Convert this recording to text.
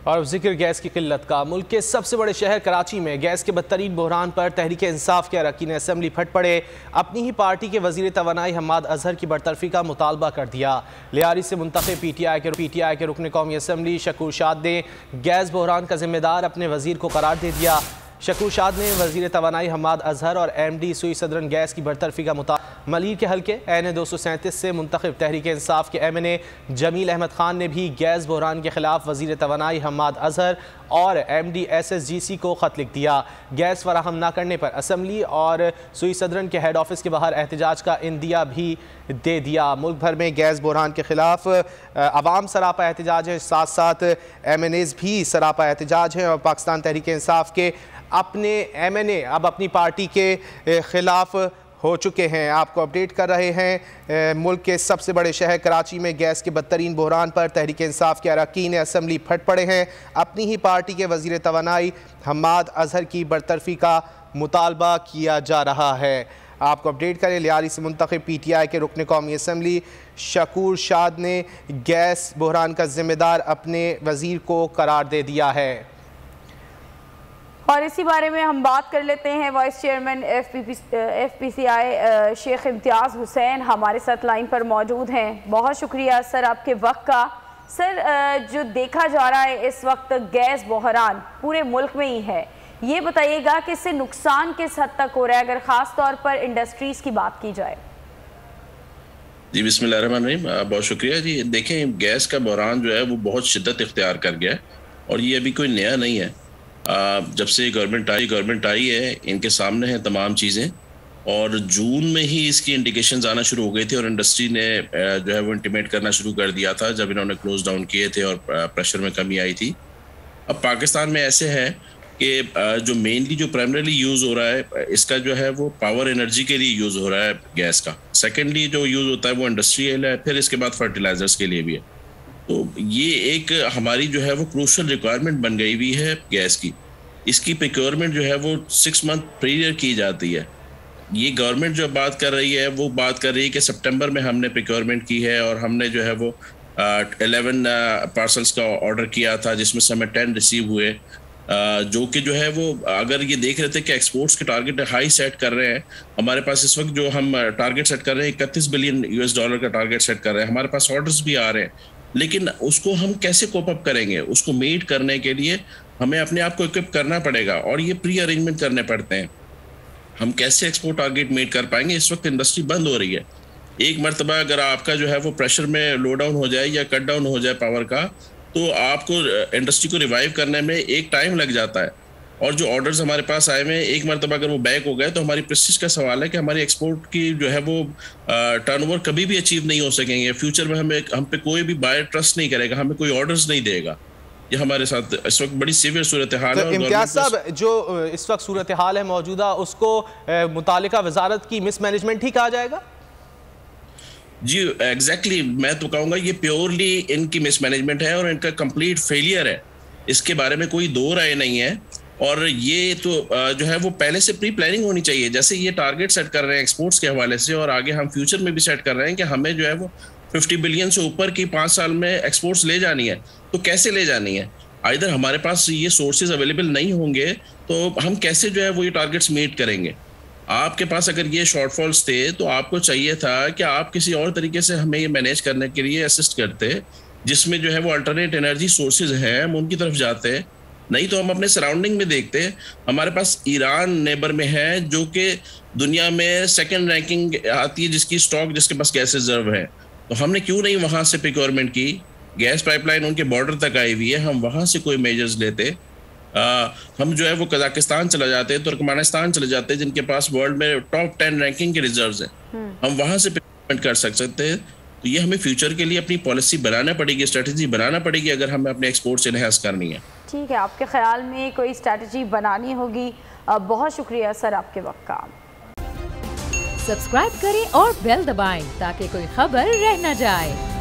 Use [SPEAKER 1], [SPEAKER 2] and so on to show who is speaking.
[SPEAKER 1] और जिक्र गैस की किल्लत का। मुल्क के सबसे बड़े शहर कराची में गैस के बदतरीन बहरान पर तहरीक इंसाफ के अरकान असम्बली फट पड़े। अपनी ही पार्टी के वजीर तवानाई हम्माद अजहर की बरतरफी का मुतालबा कर दिया। लियारी से मुंतखब पीटीआई के रुकन कौमी असम्बली शकूर शाद ने गैस बहरान का जिम्मेदार अपने वजीर को करार दे दिया। शकूर शाद ने वजीर तवानाई हम्माद अजहर और MD सुई सदरन गैस की बरतरफी का मुतालबा मलिर के हल्के NA 237 से मुंतखब तहरीक इंसाफ के MNA जमील अहमद खान ने भी गैस बहरान के खिलाफ वजीर तवानाई हम्माद अजहर और MD SSGC को ख़त लिख दिया। गैस फराहम न करने पर असम्बली और सुई सदरन के हेड ऑफिस के बाहर एहतजाज का इंदिया भी दे दिया। मुल्क भर में गैस बहरान के खिलाफ अवाम सरापा एहतजाज है, साथ साथ MNAs भी सरापा एहतजाज हैं और पाकिस्तान तहरीक इंसाफ के अपने MNA अब अपनी पार्टी के खिलाफ हो चुके हैं। आपको अपडेट कर रहे हैं, मुल्क के सबसे बड़े शहर कराची में गैस के बदतरीन बहरान पर तहरीक इंसाफ के अरकान असम्बली फट पड़े हैं। अपनी ही पार्टी के वजीर तवानाई हम्माद अजहर की बरतरफी का मुतालबा किया जा रहा है। आपको अपडेट करें, लियारी से मुंतखब PTI के रुकन कौमी असम्बली शकूर शाद ने गैस बहरान का जिम्मेदार अपने वजीर को करार दे दिया है।
[SPEAKER 2] और इसी बारे में हम बात कर लेते हैं। वाइस चेयरमैन FPCI शेख इम्तियाज़ हुसैन हमारे साथ लाइन पर मौजूद हैं। बहुत शुक्रिया सर आपके वक्त का। सर, जो देखा जा रहा है इस वक्त गैस बहरान पूरे मुल्क में ही है, ये बताइएगा कि इससे नुकसान किस हद तक हो रहा है, अगर ख़ास तौर पर इंडस्ट्रीज़ की बात की जाए।
[SPEAKER 3] जी बिस्मिल्लाहिर्रहमानिर्रहीम, बहुत शुक्रिया जी। देखें, गैस का बहरान जो है वो बहुत शिद्दत इख्तियार कर गया है और ये अभी कोई नया नहीं है। जब से गवर्नमेंट आई है, इनके सामने हैं तमाम चीज़ें और जून में ही इसकी इंडिकेशंस आना शुरू हो गई थी और इंडस्ट्री ने जो है वो इंटीमेट करना शुरू कर दिया था जब इन्होंने क्लोज डाउन किए थे और प्रेशर में कमी आई थी। अब पाकिस्तान में ऐसे है कि जो मेनली जो प्राइमरीली यूज़ हो रहा है इसका जो है वो पावर एनर्जी के लिए यूज़ हो रहा है गैस का। सेकेंडली जो यूज़ होता है वो इंडस्ट्रियल है, फिर इसके बाद फर्टिलाइजर्स के लिए भी है। तो ये एक हमारी जो है वो क्रूशल रिक्वायरमेंट बन गई हुई है गैस की। इसकी प्रोक्योरमेंट जो है वो 6 मंथ प्रीवियर की जाती है। ये गवर्नमेंट जो बात कर रही है वो बात कर रही है कि सितंबर में हमने प्रोक्योरमेंट की है और हमने जो है वो 11 पार्सल्स का ऑर्डर किया था जिसमें से हमें 10 रिसीव हुए, जो कि जो है वो अगर ये देख रहे थे कि एक्सपोर्ट्स के टारगेट हाई सेट कर रहे हैं। हमारे पास इस वक्त जो हम टारगेट सेट कर रहे हैं $31 बिलियन का टारगेट सेट कर रहे हैं। हमारे पास ऑर्डर्स भी आ रहे हैं, लेकिन उसको हम कैसे कोप अप करेंगे, उसको मीट करने के लिए हमें अपने आप को इक्विप करना पड़ेगा और ये प्री अरेंजमेंट करने पड़ते हैं। हम कैसे एक्सपोर्ट टारगेट मीट कर पाएंगे? इस वक्त इंडस्ट्री बंद हो रही है। एक मरतबा अगर आपका जो है वो प्रेशर में लो डाउन हो जाए या कट डाउन हो जाए पावर का, तो आपको इंडस्ट्री को रिवाइव करने में एक टाइम लग जाता है। और जो ऑर्डर्स हमारे पास आए हुए, एक मरतबा अगर वो बैक हो गए तो हमारी प्रेस्टीज का सवाल है कि हमारी एक्सपोर्ट की जो है वो टर्नओवर कभी भी अचीव नहीं हो सकेंगे। फ्यूचर में हम पे कोई भी बायर ट्रस्ट नहीं करेगा, हमें कोई ऑर्डर्स नहीं देगा। ये हमारे साथ इस वक्त बड़ी सीवियर सूरत हाल है।
[SPEAKER 1] इम्तियाज साहब, जो इस वक्त सूरत हाल है मौजूदा, उसको मुतालिका वजारत की मिसमैनेजमेंट ही कहा जाएगा?
[SPEAKER 3] जी एग्जैक्टली, मैं तो कहूँगा ये प्योरली इनकी मिसमैनेजमेंट है और इनका कंप्लीट फेलियर है। इसके बारे में कोई दो राय नहीं है। और ये तो जो है वो पहले से प्री प्लानिंग होनी चाहिए। जैसे ये टारगेट सेट कर रहे हैं एक्सपोर्ट्स के हवाले से और आगे हम फ्यूचर में भी सेट कर रहे हैं कि हमें जो है वो 50 बिलियन से ऊपर की 5 साल में एक्सपोर्ट्स ले जानी है। तो कैसे ले जानी है? आइदर हमारे पास ये सोर्सेज अवेलेबल नहीं होंगे तो हम कैसे जो है वो ये टारगेट्स मीट करेंगे। आपके पास अगर ये शॉर्टफॉल्स थे तो आपको चाहिए था कि आप किसी और तरीके से हमें ये मैनेज करने के लिए असिस्ट करते, जिसमें जो है वो अल्टरनेट एनर्जी सोर्सेज हैं हम उनकी तरफ जाते। नहीं तो हम अपने सराउंडिंग में देखते, हमारे पास ईरान नेबर में है जो कि दुनिया में 2nd रैंकिंग आती है जिसकी स्टॉक, जिसके पास गैस रिजर्व है। तो हमने क्यों नहीं वहां से प्रोक्योरमेंट की? गैस पाइपलाइन उनके बॉर्डर तक आई हुई है, हम वहां से कोई मेजर्स लेते। हम जो है वो कजाकिस्तान चला जाते, तुर्कमेनिस्तान चले जाते जिनके पास वर्ल्ड में टॉप 10 रैंकिंग के रिजर्व्स हैं, हम वहां से प्रोक्योरमेंट कर सकते हैं। तो ये हमें फ्यूचर के लिए अपनी पॉलिसी बनाना पड़ेगी, स्ट्रेटजी बनाना पड़ेगी अगर हमें अपने एक्सपोर्ट्स एनहांस करनी है।
[SPEAKER 2] ठीक है, आपके ख्याल में कोई स्ट्रेटजी बनानी होगी। बहुत शुक्रिया सर आपके वक्त का।
[SPEAKER 4] सब्सक्राइब करें और बेल दबाएं ताकि कोई खबर रह न जाए।